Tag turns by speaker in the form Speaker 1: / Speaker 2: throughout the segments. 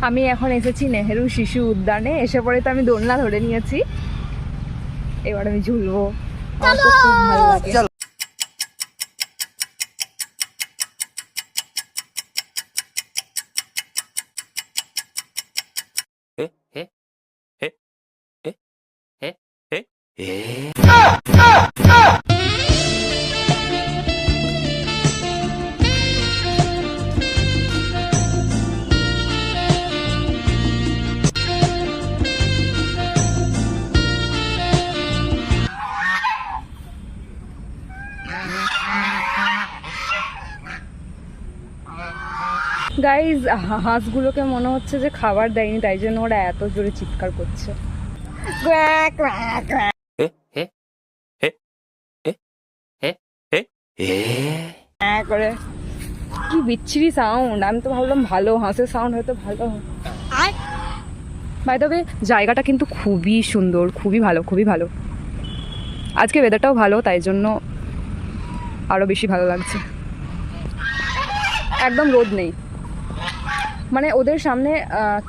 Speaker 1: আমি এখন এসেছি নেহেরু শিশু উদ্যানে। এসে পরে তো আমি দোলনা ধরে নিয়েছি, এবার আমি ঝুলবো। আমার তো খুব ভালো লাগে। গাইজ, হাঁসগুলোকে মনে হচ্ছে যে খাবার দেয়নি, তাই জন্য ওরা এত জোরে চিৎকার করছে। করে কি বিচ্ছিরি সাউন্ড। আমি তো ভাবলাম ভালো হাঁসের সাউন্ড হয়তো ভালো। বাই দ্য ওয়ে, জায়গাটা কিন্তু খুবই সুন্দর, খুবই ভালো, খুবই ভালো। আজকে ওয়েদারটাও ভালো, তাই জন্য আরো বেশি ভালো লাগছে। একদম রোদ নেই, মানে ওদের সামনে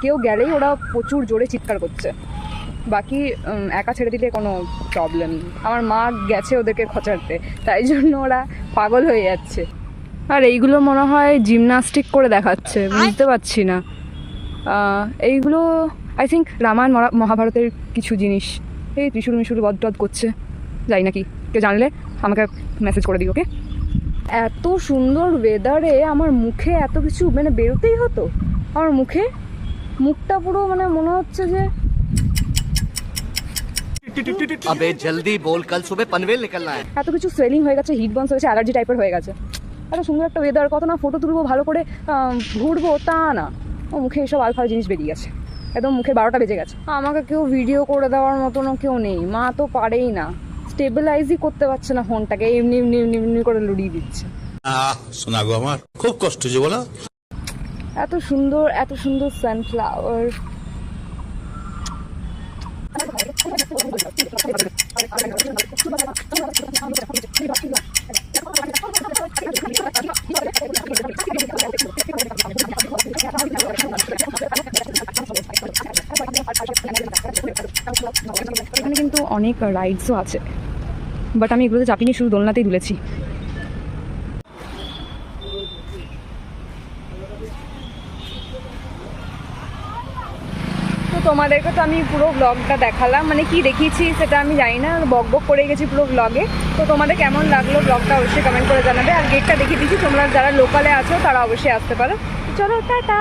Speaker 1: কেউ গেলেই ওরা প্রচুর জোরে চিৎকার করছে। বাকি একা ছেড়ে দিলে কোনো প্রবলেম নেই। আমার মা গেছে ওদেরকে খচাতে, তাই জন্য ওরা পাগল হয়ে যাচ্ছে। আর এইগুলো মনে হয় জিমনাস্টিক করে দেখাচ্ছে, বুঝতে পারছি না। এইগুলো আই থিঙ্ক রামায়ণ মহাভারতের কিছু জিনিস। এই ত্রিশূল মিশুল বধ টধ করছে, যাই নাকি, কেউ জানলে আমাকে মেসেজ করে দিও, ওকে? এত সুন্দর ওয়েদারে আমার মুখে এত কিছু মানে বেরোতেই হতো। আমার মুখটা পুরো মানে মনে হচ্ছে যে
Speaker 2: अबे जल्दी बोल, कल सुबह पनवेल निकलना है।
Speaker 1: এত কিছু সোয়েলিং হয়ে গেছে, হিট বার্নস হয়েছে, অ্যালার্জি টাইপের হয়ে গেছে। এত সুন্দর একটা ওয়েদার, কত না ফটো তুলবো, ভালো করে ঘুরবো, তা না, ও মুখে এসব আলফাল জিনিস বেরিয়ে গেছে। একদম মুখে 12টা বেজে গেছে। আমাকে কেউ ভিডিও করে দেওয়ার মতনও কেউ নেই। মা তো পারেই না, স্টেবিলাইজই করতে পারছে না ফোনটাকে, এমনি এমনি এমনি এমনি করে লুড়িয়ে দিচ্ছে।
Speaker 3: শোনা গো, আমার খুব কষ্ট যে বলো।
Speaker 1: এত সুন্দর, এত সুন্দর সানফ্লাওয়ার। এখানে কিন্তু অনেক রাইডসও আছে, বাট আমি এগুলোতে চাপিনি, শুধু দোলনাতেই দুলেছি। তোমাদেরকে তো আমি পুরো ব্লগটা দেখালাম, মানে কি দেখিয়েছি সেটা আমি জানি না, বক করে গেছি পুরো ব্লগে। তো তোমাদের কেমন লাগলো ব্লগটা অবশ্যই কমেন্ট করে জানাবে। আর গেটটা দেখিয়ে দিচ্ছি, তোমরা যারা লোকালে আছো তারা অবশ্যই আসতে পারো। চলো, টাটা।